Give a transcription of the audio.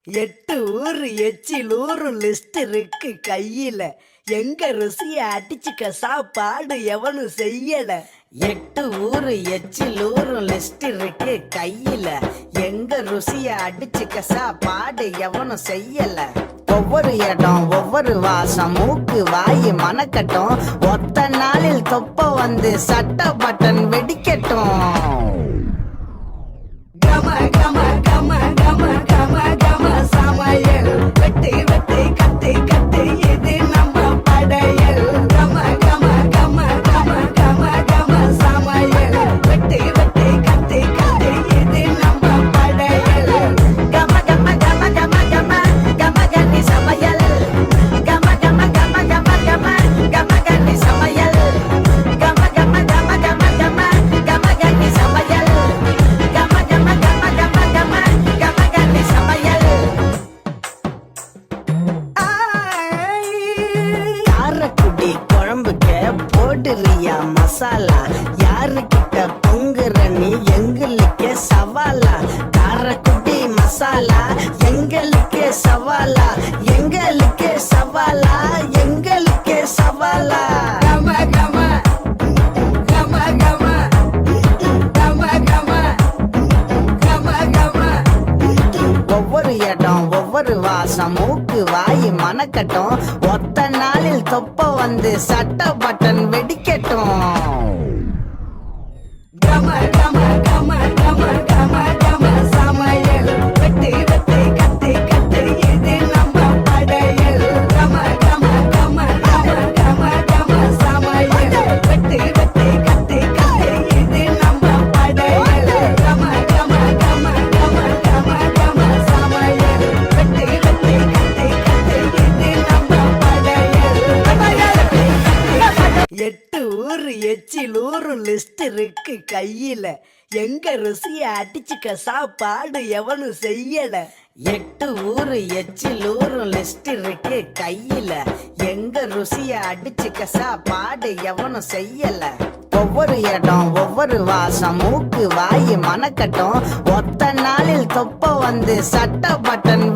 8 ஊரு எச்சில் ஊரும் லிஸ்ட் இருக்கு கையில. எங்க ருசிய அடிச்சுக்க சாப்பாடு எவனும் செய்யல. 8 ஊரு எச்சில் ஊரும் லிஸ்ட் இருக்கு கையில. எங்க ருசிய அடிச்சுக்க சாப்பாடு எவனும் செய்யல. ஒவ்வொரு இடம் ஒவ்வொரு வாசம் மூக்கு வாயு மனக்கட்டும். ஒத்த நாளில் தொப்ப வந்து சட்ட பட்டன் வெடிக்கட்டும். கம கம கம கம கம கம சமையல் வெட்டி வெட்டி கத்தி கத்தி இது நம்ம படையல். கம கம கம கம கம கம சமையல் வெட்டி வெட்டி கத்தி கத்தி இது நம்ம படையல். கம கம கம கம கம கம கன்னி சமையல். கம கம கம கம கம கம கன்னி சமையல். கம கம கம கம கம கம கன்னி சமையல். போடுறியா மசாலா யாருக்கிட்ட பொங்குற நீ எங்களுக்கே சவாலா. காரக்குடி மசாலா எங்களுக்கே சவாலா. எங்களுக்கே சவாலா எங்களுக்கே சவாலா. கம கம கம கம கம கம கம கம. ஒவ்வொரு இடம் ஒவ்வொரு வாசம் மூக்கு வாயு மனக்கட்டும். ஒத்த நாளில் தொப்ப வந்து சட்ட பட்டன் வெடிக்கட்டும். கம கம கம கம கம கம சமையல் வெட்டி வெட்டி கத்தி கத்தி இது நம்ம படையல். கம கம கம கம கம கம சமையல் வெட்டி வெட்டி கத்தி கத்தி இது நம்ம படையல். கம கம கம கம கம கம சமையல் வெட்டி வெட்டி கத்தி கத்தி இது நம்ம படையல். 8 ஊரு எச்சில் ஊரும் லிஸ்ட் இருக்கு கையில. எங்க ருசிய அடிச்சுக்க சாப்பாடு எவனும் செய்யல. 8 ஊரு எச்சில் ஊரும் லிஸ்ட் இருக்கு கையில. எங்க ருசிய அடிச்சுக்க சாப்பாடு எவனும் செய்யல. ஒவ்வொரு இடம் ஒவ்வொரு வாசம் மூக்கு வாயு மனக்கட்டும். ஒத்த நாளில் தொப்ப வந்து சட்ட பட்டன்